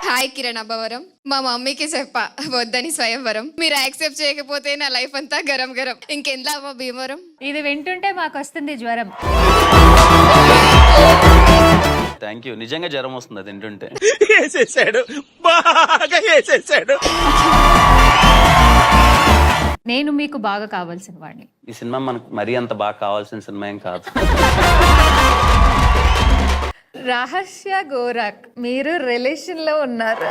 Hi Kiran Abbavaram, మా మమ్మీకి చెప్పా వద్దని స్వయంవరం. మీరు యాక్సెప్ట్ చేయకపోతే నా లైఫ్ అంతా గరం గరం. ఇంకెంత అవ్వ భీమవరం. ఇది వింటుంటే మాకు వస్తుంది జ్వరం. Thank you. నిజంగా జ్వరం వస్తుంది అది వింటుంటే. వేసేసాడు, బాగా వేసేసాడు. నేను మీకు బాగా కావాల్సిన వాడిని. ఈ సినిమా మనకు మరీ అంత బాగా కావాల్సిన సినిమా ఏం కాదు. రహస్య గోరక్, మీరు రిలేషన్ లో ఉన్నారు?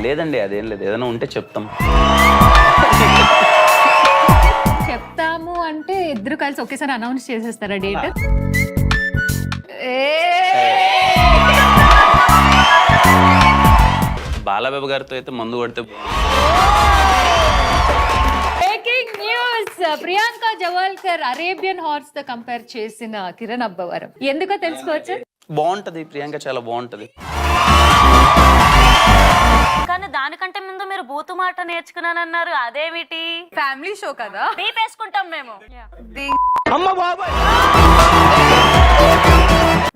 లేదండి, అదేం లేదు. ఏదైనా ఉంటే చెప్తాం. చెప్తాము అంటే ఇద్దరు కలిసి ఒకేసారి అనౌన్స్ చేసేస్తారా డేట్? బాలబాబు గారితో అయితే మందు కొడితే breaking news, Priyanka Jawalkar Arabian horse తో కంపేర్ చేసిన కిరణ్ అబ్బవరం. ఎందుకో తెలుసుకోవచ్చు? బాగుంటది ప్రియాంక, చాలా బాగుంటది. కానీ దానికంటే ముందు మీరు బూతు మాట నేర్చుకున్నానన్నారు, అదేమిటి? ఫ్యామిలీ షో కదా, వేసుకుంటాం మేము.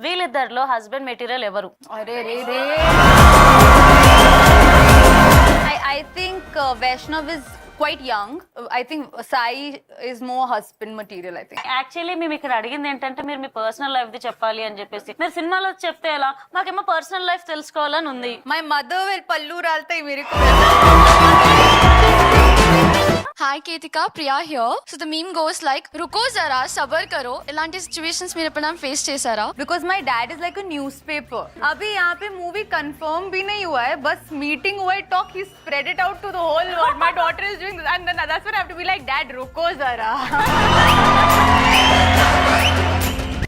వీళ్ళిద్దరిలో హస్బెండ్ మెటీరియల్ ఎవరు? అరే రే రే. I think Vaishnav is quite young. I think Sai is more husband material, I think. Actually మేము ఇక్కడ అడిగింది ఏంటంటే మీరు మీ పర్సనల్ లైఫ్ ది చెప్పాలి అని చెప్పేసి. మీరు సినిమాలో చెప్తే ఎలా? మాకేమో పర్సనల్ లైఫ్ తెలుసుకోవాలని ఉంది. My mother will pallu ralta mere ko. Hi Ketika, Priya here. So the meme goes like, "रुको जरा, सबर करो." इलांटी situations मेरे पर नाम face चेसारा. Because my dad is like a newspaper. अभी यहाँ पे movie confirm भी नहीं हुआ है, बस meeting हुआ है, talk, he spread it out to the whole world. My daughter is doing this, and then that's when I have to be like, Dad, रुको जरा.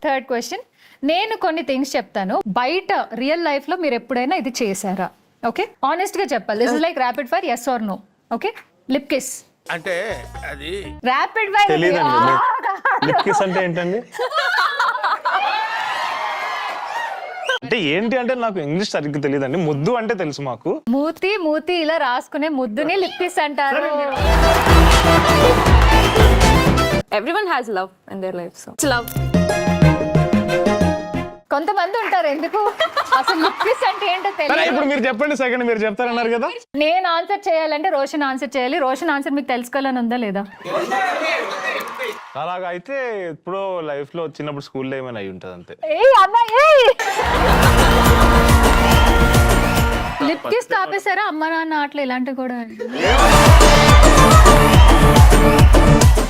థర్డ్ క్వశ్చన్, నేను కొన్ని థింగ్స్ చెప్తాను, బయట రియల్ లైఫ్ లో మీరు ఎప్పుడైనా ఇది చేశారా? ఓకే, ఆనెస్ట్ గా చెప్పాలి. This is like rapid fire, yes or no. Okay, lip kiss అంటే అది ర్యాపిడ్ ఫైర్. లిప్ కిస్ అంటే ఏంటండి? అంటే ఏంటి అంటే నాకు ఇంగ్లీష్ సరిగ్గా తెలియదండి. ముద్దు అంటే తెలుసు మాకు. మూతి ఇలా రాసుకునే ముద్దుని లిప్ కిస్ అంటారు. Everyone has love in their life, so it's love. కొంతమంది ఉంటారు, ఎందుకు అసలు లిప్ కిస్ అంటే ఏంటో తెలియదు. ఇప్పుడు మీరు చెప్పండి, సెకండ్ మీరు చెప్తారన్నారు కదా. నేను ఆన్సర్ చేయాలంటే రోషన్ ఆన్సర్ చేయాలి. రోషన్ ఆన్సర్ మీకు తెలుసుకోవాలని ఉందా లేదా? అలాగా అయితే ఇప్పుడు లైఫ్ లో చిన్నప్పుడు స్కూల్లో ఏమైనా అయి ఉంటుంది అంతే. లిప్ కిస్ ఆపేసారా? అమ్మ నాన్న ఆటలు ఇలాంటివి కూడా.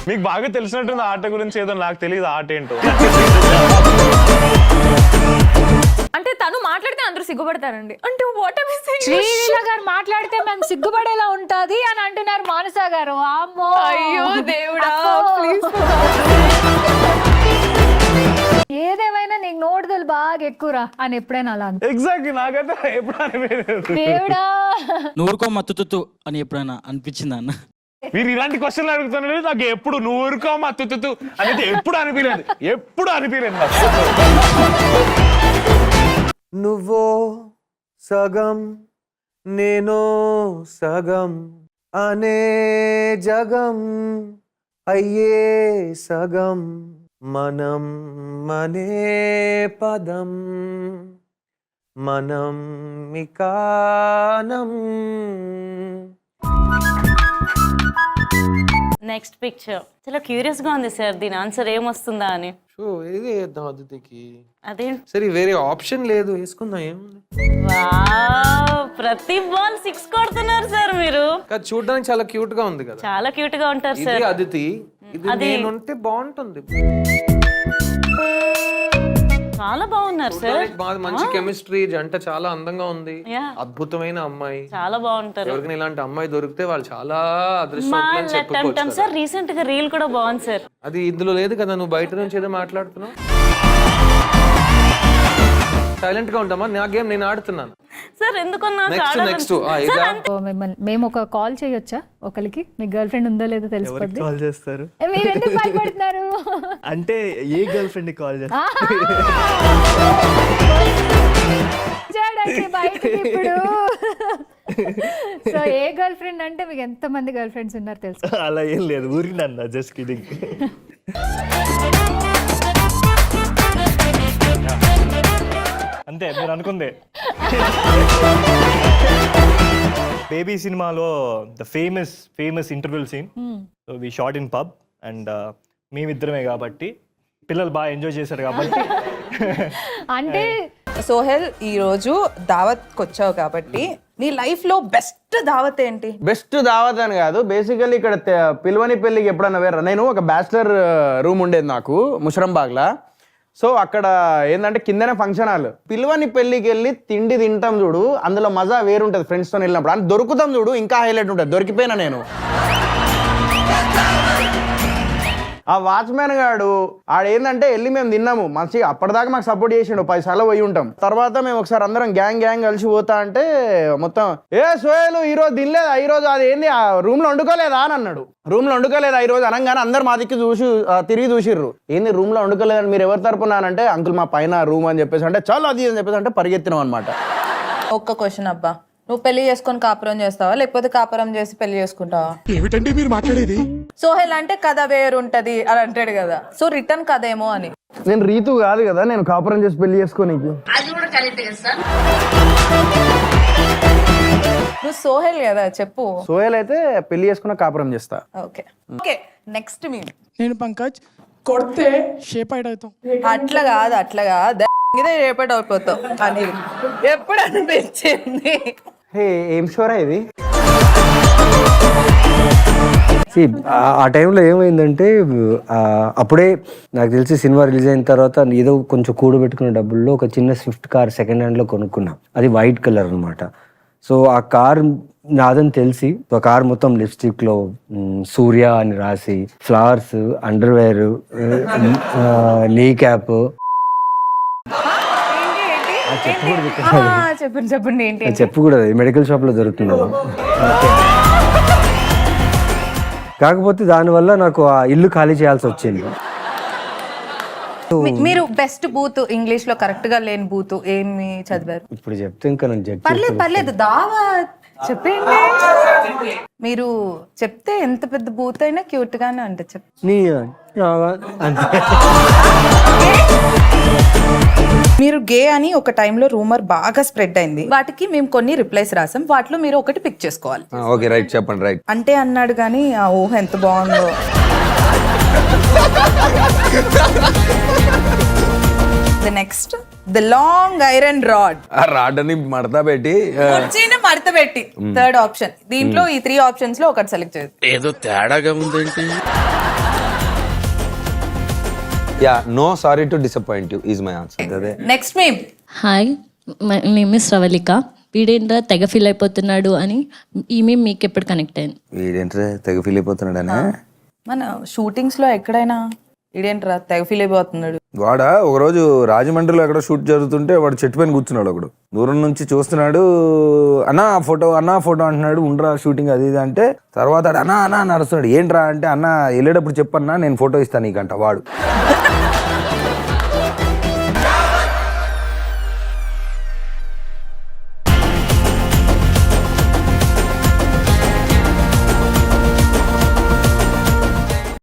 మీకు బాగా తెలిసినట్టుంది ఆట గురించి. ఏదో నాకు తెలియదు ఆట ఏంటో. అంటే తను మాట్లాడితే అందరూ సిగ్గుపడతారండి. అంటే what are we saying? Sreeleela గారు మాట్లాడితే మేము సిగ్గుపడేలా ఉంటది అని అంటున్నారు మానస గారు. అమ్మో, అయ్యో దేవుడా, ప్లీజ్. ఏదేమైనా నీకు నోటుదలు బాగా ఎక్కువరా అని ఎప్పుడైనా అలా ఎగ్జాక్ట్లీ నాకైతే ఎప్పుడు అనిపించలేదు. దేవుడా, నూరుకో మత్తుతు అని ఎప్పుడైనా అనిపించిందా అన్న? మీరు ఇలాంటి క్వశ్చన్లు అడుగుతున్నారు. నాకు ఎప్పుడు నూరుకో మత్తుతు అనేది ఎప్పుడు అనిపించలేదు. ఎప్పుడు అనిపించలేదు నాకు. నువ్వో సగం నేనో సగం అనే జగం అయ్యే సగం మనం మనే పదం మనం మికానం. నెక్స్ట్ పిక్చర్ చాలా క్యూరియస్ గా ఉంది సార్, దీని ఆన్సర్ ఏమొస్తుందా అని. ఏది వేద్దాం అదితికి? అదేంటి సరే, వేరే ఆప్షన్ లేదు, వేసుకుందాం. ఏముంది? వావ్, ప్రతి బాల్ 6 కొడుతున్నారు సార్ మీరు. చూడడానికి చాలా క్యూట్ గా ఉంది కదా. చాలా క్యూట్ గా ఉంటారు సార్. ఇది అదితి, ఇది నేనుంటే బాగుంటుంది. చాలా బాగున్నారు సార్. మంచి కెమిస్ట్రీ, జంట చాలా అందంగా ఉంది. Yeah. అద్భుతమైన అమ్మాయి, చాలా బాగుంటారు. ఎవరికైనా ఇలాంటి అమ్మాయి దొరికితే వాళ్ళు చాలా అదృష్టవంతులు అని చెప్పుకోవచ్చు సార్. రీసెంట్ గా రీల్ కూడా బాగుంది సార్. అది ఇందులో లేదు కదా, నువ్వు బయట నుంచి ఏదో మాట్లాడుతున్నావు. సైలెంట్ గా ఉంటామా? నా గేమ్ నేను ఆడుతున్నాను సార్. ఎందుకన్నా నెక్స్ట్ మేము ఒక కాల్ చేయొచ్చా ఒకరికి? మీ గర్ల్ ఫ్రెండ్ ఉందో లేదో తెలుసుకోండి. కాల్ చేస్తారు? మీరు ఎందుకు భయపడుతున్నారు? అంటే ఏ గర్ల్ ఫ్రెండ్ కాల్ చేస్తారు? బయటకి ఇప్పుడు. సో ఏ గర్ల్ ఫ్రెండ్ అంటే మీకు ఎంత మంది గర్ల్ ఫ్రెండ్స్ ఉన్నారు తెలుసు? అలా ఏం లేదు, ఊరినన్నా, జస్ట్ కిడింగ్. అంతే మీరు అనుకుందే. బేబీ సినిమాలో the famous interval scene, so we shot in pub and మేమిద్దరమే కాబట్టి పిల్లలు బాగా ఎంజాయ్ చేశారు కాబట్టి. అంటే సోహెల్ ఈ రోజు దావత్కి వచ్చావు కాబట్టి నీ లైఫ్ లో బెస్ట్ దావత్ ఏంటి? బెస్ట్ దావత్ అని కాదు, బేసికల్లీ ఇక్కడ పిల్వని పెళ్ళికి ఎప్పుడన్నా వేరే నేను ఒక బ్యాచిలర్ రూమ్ ఉండేది నాకు ముషరంబాగ్లా. సో అక్కడ ఏంటంటే కిందనే ఫంక్షన్ హాల్. పిల్వని పెళ్ళికి వెళ్ళి తిండి తింటాం చూడు, అందులో మజా వేరుంటుంది ఫ్రెండ్స్తో వెళ్ళినప్పుడు. అని దొరుకుతాం చూడు, ఇంకా హైలైట్ ఉంటుంది. దొరికిపోయినా నేను. ఆ వాచ్మెన్ గాడు ఆడేందంటే వెళ్ళి మేము తిన్నాము మంచిగా, అప్పటిదాకా మాకు సపోర్ట్ చేసిండు, 10 సార్లు పోయి ఉంటాం. తర్వాత మేము ఒకసారి అందరం గ్యాంగ్ కలిసి పోతా అంటే మొత్తం సోయలు ఈ రోజు తినలేదా, ఈ రోజు అది ఏంది ఆ రూమ్ లో వండుకోలేదా అని అన్నాడు. రూమ్ లో వండుకోలేదా ఈ రోజు అనగానే అందరు మా దిక్కు తిరిగి చూసిర్రు. ఏంది రూమ్ లో వండుకోలేదని మీరు ఎవరి తరపున అంటే అంకుల్ మా పైన రూమ్ అని చెప్పేసి అంటే చాలు అది అని చెప్పేసి అంటే పరిగెత్తినాం అనమాట. ఒక్క క్వశ్చన్ అబ్బా, నువ్వు పెళ్లి చేసుకొని కాపురం చేస్తావా లేకపోతే కాపురం చేసి పెళ్లి చేసుకుంటావా? ఏమిటండి మీరు మాట్లాడేది? సోహెల్ అంటే కథ వేరుంటది అని అంటాడు కదా, సో రిటర్న్ కథ ఏమో అని. నేను రీతు కాదు కదా, నేను కాపురం చేసి పెళ్లి చేసుకోనీకి. నువ్వు సోహెల్ కదా, చెప్పు. సోయల్ అయితే పెళ్లి చేసుకున్న కాపురం చేస్తా. ఓకే ఓకే, నెక్స్ట్ మేము. నేను పంకజ్ కొడితే షేప్ అవుతాం. అట్లా కాదు ఇదే రేపటి అయిపోతావు అని ఎప్పుడు అనిపించింది? ఏం షోరా ఇది? ఆ టైంలో ఏమైందంటే అప్పుడే నాకు తెలిసి సినిమా రిలీజ్ అయిన తర్వాత ఏదో కొంచెం కూడబెట్టుకున్న డబ్బుల్లో ఒక చిన్న స్విఫ్ట్ కార్ సెకండ్ హ్యాండ్లో కొనుక్కున్నా. అది వైట్ కలర్ అనమాట. సో ఆ కార్ నాదని తెలిసి ఆ కార్ మొత్తం లిప్స్టిక్లో సూర్య అని రాసి, ఫ్లవర్స్, అండర్వేర్, నీ క్యాప్. చెప్పండి ఏంటి? చెప్పకూడదు, మెడికల్ షాప్లో దొరుకుతుంది. కాకపోతే దానివల్ల నాకు ఆ ఇల్లు ఖాళీ చేయాల్సి వచ్చింది. మీరు బెస్ట్ బూత్ ఇంగ్లీష్ లో కరెక్ట్ గా లేని బూత్ ఏమి చదివారు? ఇప్పుడు చెప్తే ఇంకా నేను పర్లేదు దావా చెప్పండి. మీరు చెప్తే ఎంత పెద్ద బూత్ అయినా క్యూట్ గానే అంటే మీరు గే అని ఒక టైంలో రూమర్ బాగా స్ప్రెడ్ అయింది. వాటికి మేము కొన్ని రిప్లైస్ రాసాం, వాటిలో మీరు ఒకటి పిక్ చేసుకోవాలి. ఓకే రైట్, చెప్పండి. రైట్ అంటే అన్నాడు కానీ ఆ ఊహ ఎంత బాగుందో. The next the long iron rod. ఆ రాడ్ అని మడతా పెట్టి మడత పెట్టి థర్డ్ ఆప్షన్. దీంట్లో ఈ 3 ఆప్షన్స్ లో ఒకటి సెలెక్ట్ చేయండి. ఏదో తేడాగా ఉందేంటి? Yeah, no sorry to disappoint you is my answer. అదే next meme. Hi, my name is Ravalika. వీడేంట్రా తెగ ఫీల్ అయిపోతున్నాడు అని ఈ మేము మీకు ఎప్పుడు కనెక్ట్ అయింది? వీడేంట్రా తెగ ఫీల్ అయిపోతున్నాడనే మన షూటింగ్స్ లో ఎక్కడైనా ఇదేంట్రా తెగ ఫీల్ అయిపోతున్నాడు. వాడా ఒకరోజు రాజమండ్రిలో ఎక్కడ షూట్ జరుగుతుంటే వాడు చెట్టు పైన కూర్చున్నాడు. ఒకడు దూరం నుంచి చూస్తున్నాడు. అన్నా ఫోటో అంటున్నాడు. ఉండరా షూటింగ్ అది ఇది అంటే తర్వాత అన్నా నడుస్తున్నాడు. ఏంట్రా అంటే అన్న వెళ్ళేటప్పుడు చెప్పన్నా నేను ఫోటో ఇస్తాను నీకంట వాడు.